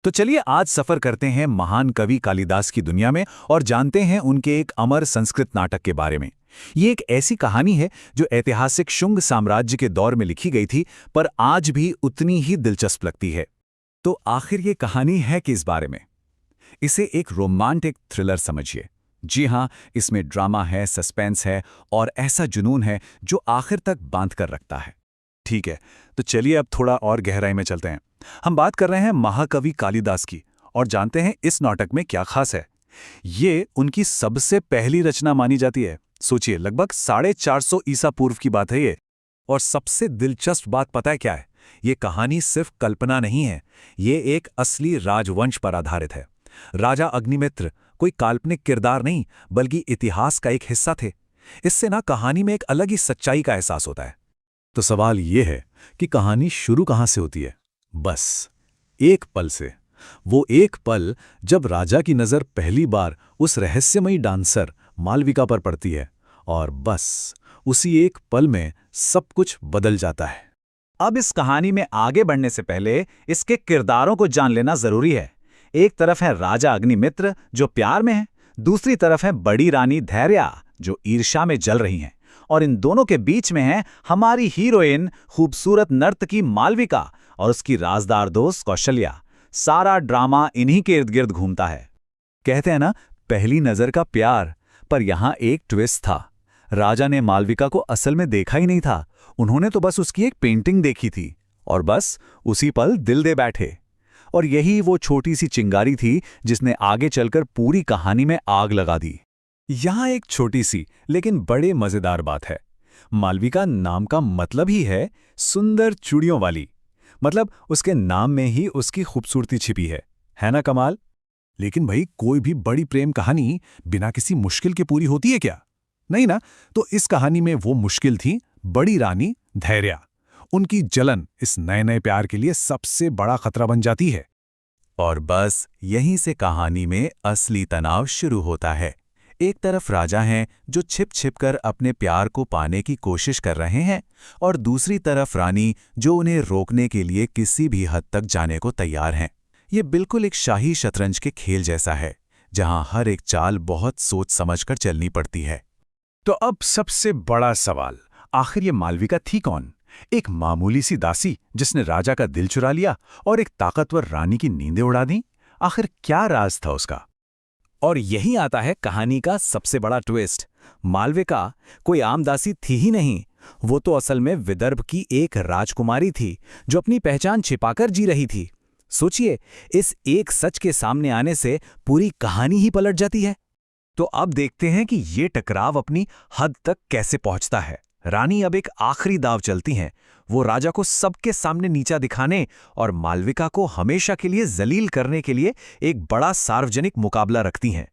तो चलिए आज सफर करते हैं महान कवि कालिदास की दुनिया में और जानते हैं उनके एक अमर संस्कृत नाटक के बारे में। ये एक ऐसी कहानी है जो ऐतिहासिक शुंग साम्राज्य के दौर में लिखी गई थी, पर आज भी उतनी ही दिलचस्प लगती है। तो आखिर ये कहानी है किस बारे में? इसे एक रोमांटिक थ्रिलर समझिए। जी हाँ, इसमें ड्रामा है, सस्पेंस है और ऐसा जुनून है जो आखिर तक बांध कर रखता है। ठीक है, तो चलिए अब थोड़ा और गहराई में चलते हैं। हम बात कर रहे हैं महाकवि कालिदास की और जानते हैं इस नाटक में क्या खास है। ये उनकी सबसे पहली रचना मानी जाती है। सोचिए, लगभग 450 ईसा पूर्व की बात है ये। और सबसे दिलचस्प बात पता है क्या है? ये कहानी सिर्फ कल्पना नहीं है, ये एक असली राजवंश पर आधारित है। राजा अग्निमित्र कोई काल्पनिक किरदार नहीं, बल्कि इतिहास का एक हिस्सा थे। इससे ना कहानी में एक अलग ही सच्चाई का एहसास होता है। तो सवाल ये है कि कहानी शुरू कहाँ से होती है? बस एक पल से। वो एक पल जब राजा की नज़र पहली बार उस रहस्यमयी डांसर मालविका पर पड़ती है, और बस उसी एक पल में सब कुछ बदल जाता है। अब इस कहानी में आगे बढ़ने से पहले इसके किरदारों को जान लेना जरूरी है। एक तरफ है राजा अग्निमित्र जो प्यार में है, दूसरी तरफ है बड़ी रानी धैर्या जो ईर्ष्या में जल रही हैं, और इन दोनों के बीच में है हमारी हीरोइन खूबसूरत नर्तकी मालविका और उसकी राजदार दोस्त कौशल्या। सारा ड्रामा इन्हीं के इर्द गिर्द घूमता है। कहते हैं ना, पहली नजर का प्यार। पर यहां एक ट्विस्ट था। राजा ने मालविका को असल में देखा ही नहीं था, उन्होंने तो बस उसकी एक पेंटिंग देखी थी और बस उसी पल दिल दे बैठे। और यही वो छोटी सी चिंगारी थी जिसने आगे चलकर पूरी कहानी में आग लगा दी। यहां एक छोटी सी लेकिन बड़े मजेदार बात है। मालविका नाम का मतलब ही है सुंदर चूड़ियों वाली। मतलब उसके नाम में ही उसकी खूबसूरती छिपी है ना कमाल? लेकिन भाई, कोई भी बड़ी प्रेम कहानी बिना किसी मुश्किल के पूरी होती है क्या? नहीं ना। तो इस कहानी में वो मुश्किल थी बड़ी रानी धैर्या। उनकी जलन इस नए नए प्यार के लिए सबसे बड़ा खतरा बन जाती है। और बस यहीं से कहानी में असली तनाव शुरू होता है। एक तरफ राजा हैं जो छिप छिप कर अपने प्यार को पाने की कोशिश कर रहे हैं, और दूसरी तरफ रानी जो उन्हें रोकने के लिए किसी भी हद तक जाने को तैयार हैं। ये बिल्कुल एक शाही शतरंज के खेल जैसा है, जहां हर एक चाल बहुत सोच समझकर चलनी पड़ती है। तो अब सबसे बड़ा सवाल, आखिर ये मालविका थी कौन? एक मामूली सी दासी जिसने राजा का दिल चुरा लिया और एक ताकतवर रानी की नींदें उड़ा दी? आखिर क्या राज था उसका? और यही आता है कहानी का सबसे बड़ा ट्विस्ट। मालविका कोई आम दासी थी ही नहीं, वो तो असल में विदर्भ की एक राजकुमारी थी जो अपनी पहचान छिपाकर जी रही थी। सोचिए, इस एक सच के सामने आने से पूरी कहानी ही पलट जाती है। तो अब देखते हैं कि ये टकराव अपनी हद तक कैसे पहुंचता है। रानी अब एक आखिरी दाव चलती हैं। वो राजा को सबके सामने नीचा दिखाने और मालविका को हमेशा के लिए जलील करने के लिए एक बड़ा सार्वजनिक मुकाबला रखती हैं।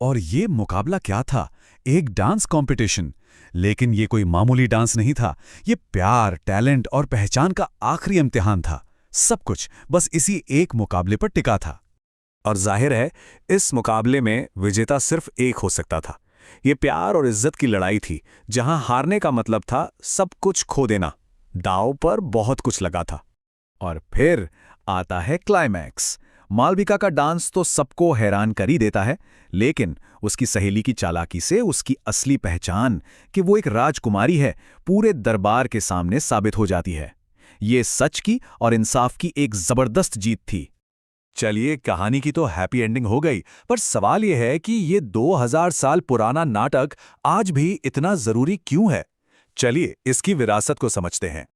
और ये मुकाबला क्या था? एक डांस कंपटीशन। लेकिन ये कोई मामूली डांस नहीं था, ये प्यार, टैलेंट और पहचान का आखिरी इम्तिहान था। सब कुछ बस इसी एक मुकाबले पर टिका था। और जाहिर है, इस मुकाबले में विजेता सिर्फ एक हो सकता था। ये प्यार और इज्जत की लड़ाई थी, जहां हारने का मतलब था सब कुछ खो देना। दांव पर बहुत कुछ लगा था। और फिर आता है क्लाइमैक्स। मालविका का डांस तो सबको हैरान कर ही देता है, लेकिन उसकी सहेली की चालाकी से उसकी असली पहचान कि वो एक राजकुमारी है, पूरे दरबार के सामने साबित हो जाती है। ये सच की और इंसाफ की एक जबरदस्त जीत थी। चलिए, कहानी की तो हैप्पी एंडिंग हो गई, पर सवाल यह है कि ये 2000 साल पुराना नाटक आज भी इतना जरूरी क्यों है? चलिए इसकी विरासत को समझते हैं।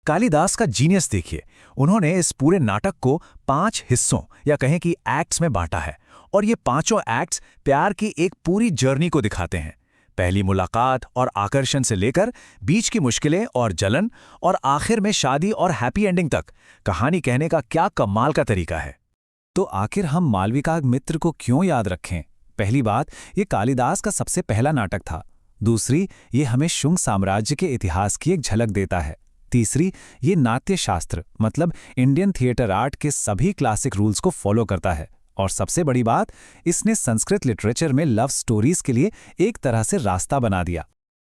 कालिदास का जीनियस देखिए। उन्होंने इस पूरे नाटक को 5 हिस्सों या कहें कि एक्ट्स में बांटा है, और ये पांचों एक्ट्स प्यार की एक पूरी जर्नी को दिखाते हैं। पहली मुलाकात और आकर्षण से लेकर बीच की मुश्किलें और जलन, और आखिर में शादी और हैप्पी एंडिंग तक। कहानी कहने का क्या कमाल का तरीका है। तो आखिर हम मालविका मित्र को क्यों याद रखें? पहली बात, ये कालिदास का सबसे पहला नाटक था। दूसरी, ये हमें शुंग साम्राज्य के इतिहास की एक झलक देता है। तीसरी, ये नाट्य शास्त्र मतलब इंडियन थिएटर आर्ट के सभी क्लासिक रूल्स को फॉलो करता है। और सबसे बड़ी बात, इसने संस्कृत लिटरेचर में लव स्टोरीज के लिए एक तरह से रास्ता बना दिया।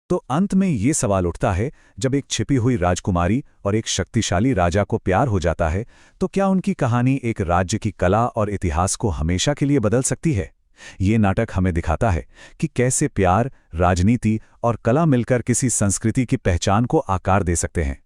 तो अंत में ये सवाल उठता है, जब एक छिपी हुई राजकुमारी और एक शक्तिशाली राजा को प्यार हो जाता है, तो क्या उनकी कहानी एक राज्य की कला और इतिहास को हमेशा के लिए बदल सकती है? ये नाटक हमें दिखाता है कि कैसे प्यार, राजनीति और कला मिलकर किसी संस्कृति की पहचान को आकार दे सकते हैं।